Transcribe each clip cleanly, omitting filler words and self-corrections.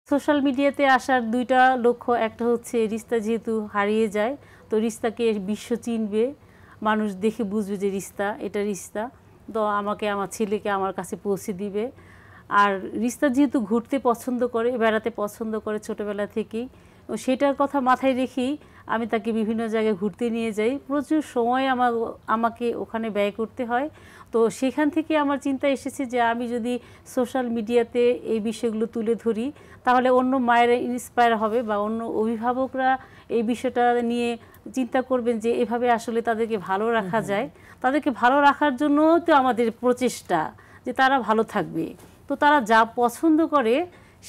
Social মিডিয়াতে আসার দুইটা লক্ষ্য, একটা হচ্ছে রিস্তা যেহেতু হারিয়ে যায় তো রিস্তাকে বিশ্ব চিনবে, মানুষ দেখে বুঝবে যে রিস্তা, এটা রিস্তা, তো আমাকে আমার ছেলেকে আমার কাছে পৌঁছে দিবে। আর রিস্তা যেহেতু ঘুরতে পছন্দ করে, বেড়াতে পছন্দ করে ছোটোবেলা থেকেই, সেটার কথা মাথায় রেখেই আমি তাকে বিভিন্ন জায়গায় ঘুরতে নিয়ে যাই। প্রচুর সময় আমাকে ওখানে ব্যয় করতে হয়। তো সেখান থেকে আমার চিন্তা এসেছে যে আমি যদি সোশ্যাল মিডিয়াতে এই বিষয়গুলো তুলে ধরি তাহলে অন্য মায়েরা ইন্সপায়ার হবে বা অন্য অভিভাবকরা এই বিষয়টা নিয়ে চিন্তা করবেন যে এভাবে আসলে তাদেরকে ভালো রাখা যায়। তাদেরকে ভালো রাখার জন্য তো আমাদের প্রচেষ্টা যে তারা ভালো থাকবে। তো তারা যা পছন্দ করে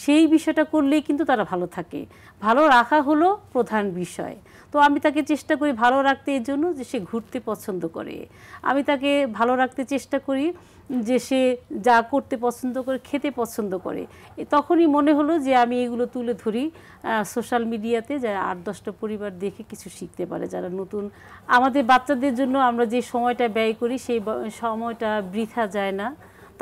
সেই বিষয়টা করলেই কিন্তু তারা ভালো থাকে। ভালো রাখা হলো প্রধান বিষয়। তো আমি তাকে চেষ্টা করি ভালো রাখতে, এর জন্য যে সে ঘুরতে পছন্দ করে। আমি তাকে ভালো রাখতে চেষ্টা করি যে সে যা করতে পছন্দ করে, খেতে পছন্দ করে। তখনই মনে হলো যে আমি এগুলো তুলে ধরি সোশ্যাল মিডিয়াতে, যারা 8-10টা পরিবার দেখে কিছু শিখতে পারে, যারা নতুন। আমাদের বাচ্চাদের জন্য আমরা যে সময়টা ব্যয় করি সেই সময়টা বৃথা যায় না।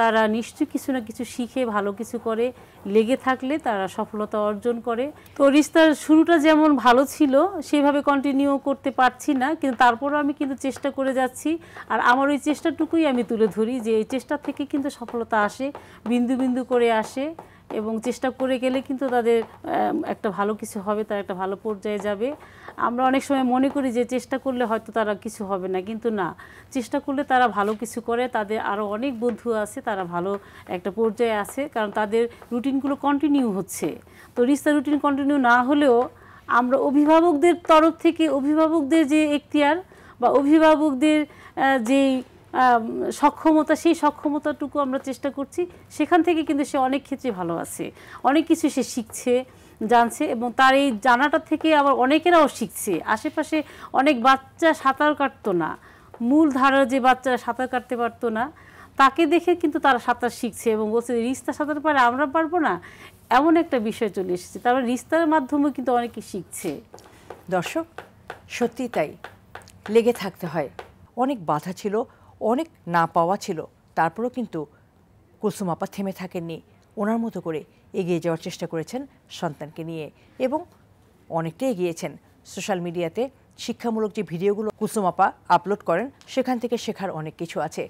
তারা নিশ্চয়ই কিছু না কিছু শিখে ভালো কিছু করে, লেগে থাকলে তারা সফলতা অর্জন করে। তো রিস্তার শুরুটা যেমন ভালো ছিল সেভাবে কন্টিনিউ করতে পারছি না, কিন্তু তারপরও আমি কিন্তু চেষ্টা করে যাচ্ছি। আর আমার ওই চেষ্টাটুকুই আমি তুলে ধরি যে এই চেষ্টা থেকে কিন্তু সফলতা আসে, বিন্দু বিন্দু করে আসে, এবং চেষ্টা করে গেলে কিন্তু তাদের একটা ভালো কিছু হবে, তারা একটা ভালো পর্যায়ে যাবে। আমরা অনেক সময় মনে করি যে চেষ্টা করলে হয়তো তারা কিছু হবে না, কিন্তু না, চেষ্টা করলে তারা ভালো কিছু করে। তাদের আরও অনেক বন্ধু আছে, তারা ভালো একটা পর্যায়ে আছে, কারণ তাদের রুটিনগুলো কন্টিনিউ হচ্ছে। তো রিস্তা রুটিন কন্টিনিউ না হলেও আমরা অভিভাবকদের তরফ থেকে, অভিভাবকদের যে এখতিয়ার বা অভিভাবকদের যেই সক্ষমতা, সেই সক্ষমতাটুকু আমরা চেষ্টা করছি, সেখান থেকে কিন্তু সে অনেক ক্ষেত্রে ভালো আছে, অনেক কিছু সে শিখছে, জানছে, এবং তার এই জানাটা থেকে আবার অনেকেরাও শিখছে। আশেপাশে অনেক বাচ্চা সাঁতার কাটতো না, মূল ধারার যে বাচ্চারা সাঁতার কাটতে পারতো না, তাকে দেখে কিন্তু তারা সাঁতার শিখছে এবং বলছে রিস্তা সাঁতার পারে, আমরা পারবো না, এমন একটা বিষয় চলে এসেছে। তারা রিস্তার মাধ্যমে কিন্তু অনেকে শিখছে। দর্শক, সত্যি তাই, লেগে থাকতে হয়। অনেক বাধা ছিল, অনেক না পাওয়া ছিল, তারপরেও কিন্তু কুলসুম আপা থেমে থাকেননি। ওনার মতো করে এগিয়ে যাওয়ার চেষ্টা করেছেন সন্তানকে নিয়ে, এবং অনেকটা এগিয়েছেন। সোশ্যাল মিডিয়াতে শিক্ষামূলক যে ভিডিওগুলো কুলসুম আপা আপলোড করেন, সেখান থেকে শেখার অনেক কিছু আছে।